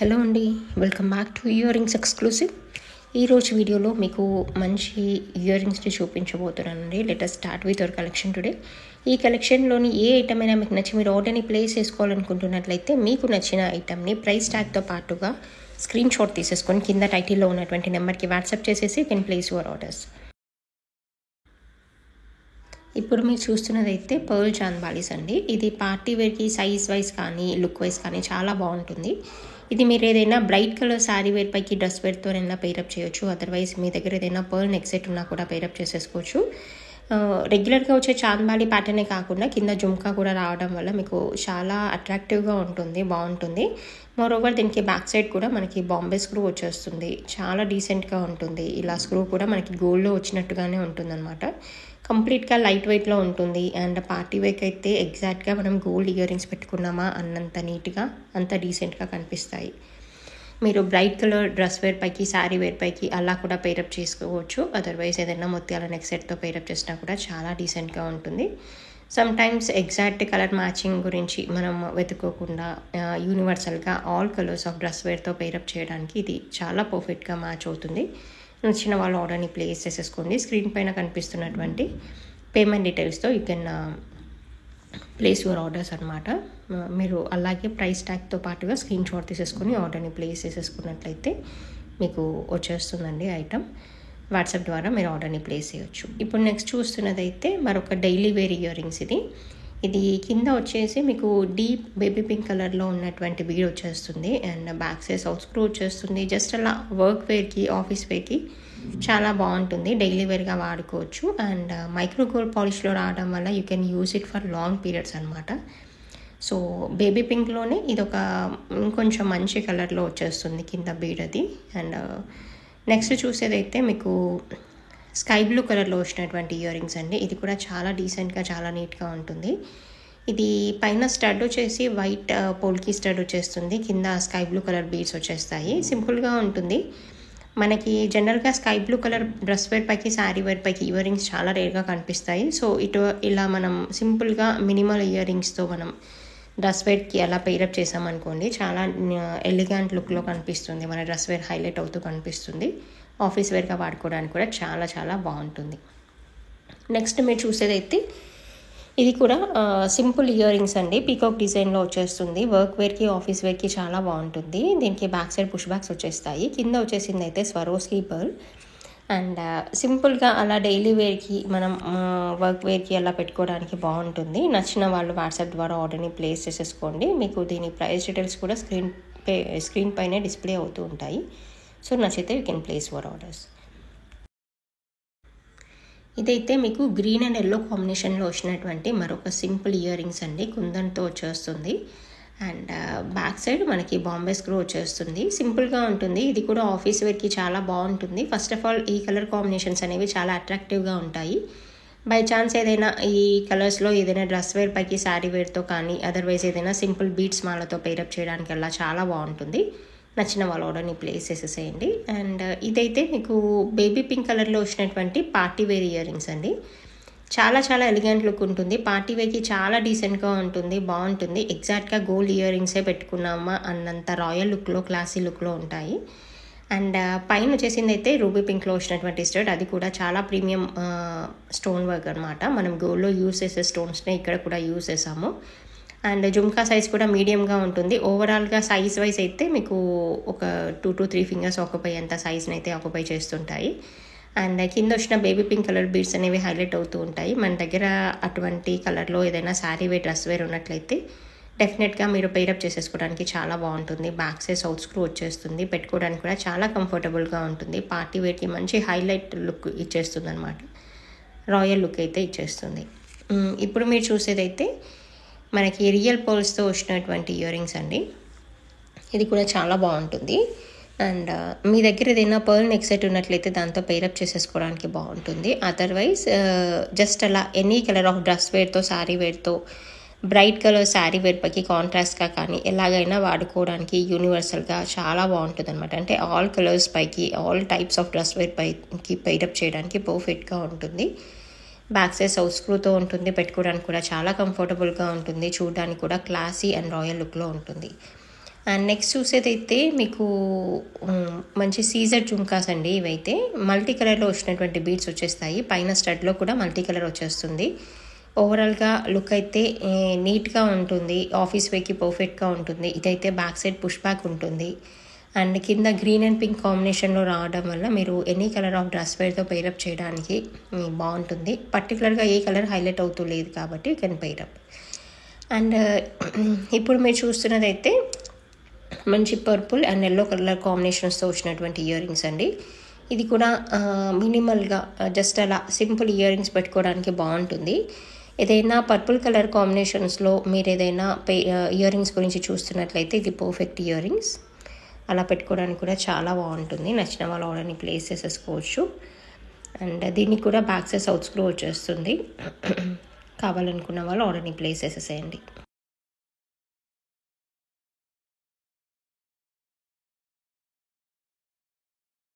Hello అండి, welcome back to ear rings exclusive. ఈరోజు వీడియోలో మీకు మంచి ఇయర్ రింగ్స్ని చూపించబోతున్నానండి. Let start with your collection today. ఈ కలెక్షన్లోని ఏ ఐటమ్ అయినా మీకు నచ్చి మీరు ఆర్డర్ని ప్లేస్ చేసుకోవాలనుకుంటున్నట్లయితే మీకు నచ్చిన ఐటమ్ని ప్రైస్ ట్యాగ్తో పాటుగా స్క్రీన్ షాట్ తీసేసుకొని కింద టైటిల్లో ఉన్నటువంటి నెంబర్కి వాట్సాప్ చేసేసి you can place your orders. ఇప్పుడు మీరు చూస్తున్నదైతే పర్ల్ చాంద్బాలీస్ అండి. ఇది పార్టీ వేర్కి సైజ్ వైజ్ కానీ లుక్ వైజ్ కానీ చాలా బాగుంటుంది. ఇది మీరు ఏదైనా బ్రైట్ కలర్ శారీ వేర్ పైకి డ్రెస్ వేర్తోనైనా పేరప్ చేయొచ్చు. అదర్వైజ్ మీ దగ్గర ఏదైనా పర్ల్ నెక్ సెట్ ఉన్నా కూడా పేరప్ చేసేసుకోవచ్చు. రెగ్యులర్గా వచ్చే చాంద్బాలీ ప్యాటర్నే కాకుండా కింద జుమ్కా కూడా రావడం వల్ల మీకు చాలా అట్రాక్టివ్గా ఉంటుంది, బాగుంటుంది. మోరోవర్ దీనికి బ్యాక్ సైడ్ కూడా మనకి బాంబే స్క్రూ వచ్చేస్తుంది, చాలా డీసెంట్గా ఉంటుంది. ఇలా స్క్రూ కూడా మనకి గోల్డ్లో వచ్చినట్టుగానే ఉంటుంది అనమాట. కంప్లీట్గా లైట్ వెయిట్లో ఉంటుంది. అండ్ పార్టీ వేర్కి అయితే ఎగ్జాక్ట్గా మనం గోల్డ్ ఇయర్ రింగ్స్ పెట్టుకున్నామా అన్నంత నీట్గా, అంత డీసెంట్గా కనిపిస్తాయి. మీరు బ్రైట్ కలర్ డ్రెస్ వేర్ పైకి శారీ వేర్ పైకి అలా కూడా పేరప్ చేసుకోవచ్చు. అదర్వైజ్ ఏదైనా ముత్యాల నెక్ సెట్తో పేరప్ చేసినా కూడా చాలా డీసెంట్గా ఉంటుంది. సమ్టైమ్స్ ఎగ్జాక్ట్ కలర్ మ్యాచింగ్ గురించి మనం వెతుక్కోకుండా యూనివర్సల్గా ఆల్ కలర్స్ ఆఫ్ డ్రెస్ వేర్తో పేరప్ చేయడానికి ఇది చాలా పర్ఫెక్ట్గా మ్యాచ్ అవుతుంది. నచ్చిన వాళ్ళు ఆర్డర్ని ప్లేస్ చేసేసుకోండి. స్క్రీన్ పైన కనిపిస్తున్నటువంటి పేమెంట్ డీటెయిల్స్తో you can place your orders అనమాట. మీరు అలాగే ప్రైస్ ట్యాగ్తో పాటుగా స్క్రీన్ షాట్ తీసేసుకొని ఆర్డర్ని ప్లేస్ చేసేసుకున్నట్లయితే మీకు వచ్చేస్తుందండి ఐటమ్. వాట్సాప్ ద్వారా మీరు ఆర్డర్ని ప్లేస్ చేయొచ్చు. ఇప్పుడు నెక్స్ట్ చూస్తున్నదైతే మరొక డైలీ వేర్ ఇయర్ రింగ్స్. ఇది కింద వచ్చేసి మీకు డీప్ బేబీ పింక్ కలర్లో ఉన్నటువంటి బీడ్ వచ్చేస్తుంది. And back side south screw వచ్చేస్తుంది. జస్ట్ అలా వర్క్ వేర్కి, ఆఫీస్ వేర్కి చాలా బాగుంటుంది. డైలీ వేర్గా వాడుకోవచ్చు. అండ్ మైక్రో గోల్డ్ పాలిష్లో రావడం వల్ల you can use it for long periods అనమాట. సో బేబీ పింక్లోనే ఇది ఒక ఇంకొంచెం మంచి కలర్లో వచ్చేస్తుంది కింద బీడ్ అది. అండ్ నెక్స్ట్ చూసేదైతే మీకు స్కై బ్లూ కలర్లో వచ్చినటువంటి ఇయర్ రింగ్స్ అండి. ఇది కూడా చాలా డీసెంట్గా, చాలా నీట్గా ఉంటుంది. ఇది పైన స్టడ్ వచ్చేసి వైట్ పోల్కి స్టడ్ వచ్చేస్తుంది. కింద స్కై బ్లూ కలర్ బీడ్స్ వచ్చేస్తాయి. సింపుల్గా ఉంటుంది. మనకి జనరల్గా sky blue colour dress wear పైకి, శారీ వేర్ పైకి ఇయర్ రింగ్స్ చాలా రేర్గా కనిపిస్తాయి. సో ఇలా మనం సింపుల్గా మినిమల్ ఇయర్ రింగ్స్తో మనం డ్రెస్ వేర్కి అలా పేరప్ చేసామనుకోండి, చాలా ఎలిగెంట్ లుక్లో కనిపిస్తుంది. మన డ్రెస్ వేర్ హైలైట్ అవుతూ కనిపిస్తుంది. ఆఫీస్ వేర్గా వాడుకోవడానికి కూడా చాలా చాలా బాగుంటుంది. నెక్స్ట్ మీరు చూసేదైతే ఇది కూడా సింపుల్ ఇయర్ రింగ్స్ అండి. పీకాక్ డిజైన్లో వచ్చేస్తుంది. వర్క్ వేర్కి, ఆఫీస్ వేర్కి చాలా బాగుంటుంది. దీనికి బ్యాక్ సైడ్ పుష్ బ్యాక్స్ వచ్చేస్తాయి. కింద వచ్చేసింది అయితే స్వరోస్లీ పర్ల్. అండ్ సింపుల్గా అలా డైలీ వేర్కి, మనం వర్క్ వేర్కి అలా పెట్టుకోవడానికి బాగుంటుంది. నచ్చిన వాళ్ళు వాట్సాప్ ద్వారా ఆర్డర్ని ప్లేస్ చేసేసుకోండి. మీకు దీని ప్రైస్ డీటెయిల్స్ కూడా స్క్రీన్ పైనే డిస్ప్లే అవుతూ ఉంటాయి. సో నచ్చితే you can place your orders. ఇదైతే మీకు గ్రీన్ అండ్ ఎల్లో కాంబినేషన్లో వచ్చినటువంటి మరొక సింపుల్ ఇయర్ రింగ్స్ అండి. కుందన్తో వచ్చేస్తుంది. అండ్ బ్యాక్ సైడ్ మనకి బాంబే స్క్రూ వచ్చేస్తుంది. సింపుల్గా ఉంటుంది. ఇది కూడా ఆఫీస్ వేర్కి చాలా బాగుంటుంది. ఫస్ట్ ఆఫ్ ఆల్ ఈ కలర్ కాంబినేషన్స్ అనేవి చాలా అట్రాక్టివ్గా ఉంటాయి. బై ఛాన్స్ ఏదైనా ఈ కలర్స్లో ఏదైనా డ్రెస్ వేర్ పైకి శారీ వేర్తో కానీ, అదర్వైజ్ ఏదైనా సింపుల్ బీడ్స్ మాలతో పేరప్ చేయడానికి అలా చాలా బాగుంటుంది. నచ్చిన వాళ్ళ ఆర్డర్ని ప్లేస్ చేసేసేయండి. అండ్ ఇదైతే మీకు బేబీ పింక్ కలర్లో వచ్చినటువంటి పార్టీ వేర్ ఇయర్ రింగ్స్ అండి. చాలా చాలా ఎలిగెంట్ లుక్ ఉంటుంది. పార్టీ వేర్కి చాలా డీసెంట్గా ఉంటుంది, బాగుంటుంది. ఎగ్జాక్ట్గా గోల్డ్ ఇయర్ రింగ్సే పెట్టుకున్నామా అన్నంత రాయల్ లుక్లో, క్లాసీ లుక్లో ఉంటాయి. అండ్ పైన వచ్చేసింది అయితే రూబీ పింక్లో వచ్చినటువంటి స్టడ్. అది కూడా చాలా ప్రీమియం స్టోన్ వర్క్ అనమాట. మనం గోల్డ్లో యూజ్ చేసే స్టోన్స్నే ఇక్కడ కూడా యూజ్ చేసాము. అండ్ జుమ్కా సైజ్ కూడా మీడియంగా ఉంటుంది. ఓవరాల్గా సైజ్ వైజ్ అయితే మీకు ఒక 2 to 3 ఫింగర్స్ ఆక్యుపై అంత సైజ్ని అయితే ఆక్యుపై చేస్తుంటాయి. అండ్ కింద వచ్చిన బేబీ పింక్ కలర్ బీడ్స్ అనేవి హైలైట్ అవుతూ ఉంటాయి. మన దగ్గర అటువంటి కలర్లో ఏదైనా శారీ వేర్, డ్రెస్ వేర్ ఉన్నట్లయితే డెఫినెట్గా మీరు పేరప్ చేసేసుకోవడానికి చాలా బాగుంటుంది. బ్యాక్ సైడ్ సౌత్ స్క్రూ వచ్చేస్తుంది. పెట్టుకోవడానికి కూడా చాలా కంఫర్టబుల్గా ఉంటుంది. పార్టీ వేర్కి మంచి హైలైట్ లుక్ ఇచ్చేస్తుంది అనమాట. రాయల్ లుక్ అయితే ఇచ్చేస్తుంది. ఇప్పుడు మీరు చూసేదైతే మనకి రియల్ పర్ల్స్తో వచ్చినటువంటి ఇయర్ రింగ్స్ అండి. ఇది కూడా చాలా బాగుంటుంది. అండ్ మీ దగ్గర ఏదైనా పర్ల్ నెక్ సెట్ ఉన్నట్లయితే దాంతో పేరప్ చేసేసుకోవడానికి బాగుంటుంది. అదర్వైజ్ జస్ట్ అలా ఎనీ కలర్ ఆఫ్ డ్రెస్ వేర్తో, శారీ వేర్తో, బ్రైట్ కలర్ శారీ వేర్ పైకి కాంట్రాస్ట్గా కానీ ఎలాగైనా వాడుకోవడానికి యూనివర్సల్గా చాలా బాగుంటుంది అనమాట. అంటే ఆల్ కలర్స్ పైకి, all types of dress wear పైకి పేరప్ చేయడానికి పర్ఫెక్ట్గా ఉంటుంది. బ్యాక్ సైడ్ సౌత్ స్క్రూతో ఉంటుంది. పెట్టుకోవడానికి కూడా చాలా కంఫర్టబుల్గా ఉంటుంది. చూడడానికి కూడా క్లాసీ అండ్ రాయల్ లుక్లో ఉంటుంది. అండ్ నెక్స్ట్ చూసేదైతే మీకు మంచి సీజర్ జుంకాస్ అండి. ఇవైతే మల్టీ కలర్లో వచ్చినటువంటి బీడ్స్ వచ్చేస్తాయి. పైన స్టడ్లో కూడా మల్టీ కలర్ వచ్చేస్తుంది. ఓవరాల్గా లుక్ అయితే నీట్గా ఉంటుంది. ఆఫీస్ వేకి పర్ఫెక్ట్గా ఉంటుంది. ఇదైతే బ్యాక్ సైడ్ పుష్ బ్యాక్ ఉంటుంది. అండ్ కింద గ్రీన్ అండ్ పింక్ కాంబినేషన్లో రావడం వల్ల మీరు ఎనీ కలర్ ఆఫ్ డ్రెస్ వేర్తో పెయిరప్ చేయడానికి బాగుంటుంది. పర్టికులర్గా ఏ కలర్ హైలైట్ అవుతూ లేదు కాబట్టి యూ కెన్ పెయిరప్. అండ్ ఇప్పుడు మీరు చూస్తున్నదైతే మంచి పర్పుల్ అండ్ ఎల్లో కలర్ కాంబినేషన్స్తో వచ్చినటువంటి ఇయర్ రింగ్స్ అండి. ఇది కూడా మినిమల్గా జస్ట్ అలా సింపుల్ ఇయర్ రింగ్స్ పెట్టుకోవడానికి బాగుంటుంది. ఏదైనా పర్పుల్ కలర్ కాంబినేషన్స్లో మీరు ఏదైనా ఇయర్ రింగ్స్ గురించి చూస్తున్నట్లయితే ఇది పర్ఫెక్ట్ ఇయర్ రింగ్స్. అలా పెట్టుకోవడానికి కూడా చాలా బాగుంటుంది. నచ్చిన వాళ్ళు ఆర్డర్ని ప్లేస్ చేసేసుకోవచ్చు. అండ్ దీనికి కూడా బ్యాక్ సైడ్ సౌత్ స్క్రూ వచ్చేస్తుంది. కావాలనుకున్న వాళ్ళు ఆర్డర్ని ప్లేస్ చేసేసేయండి.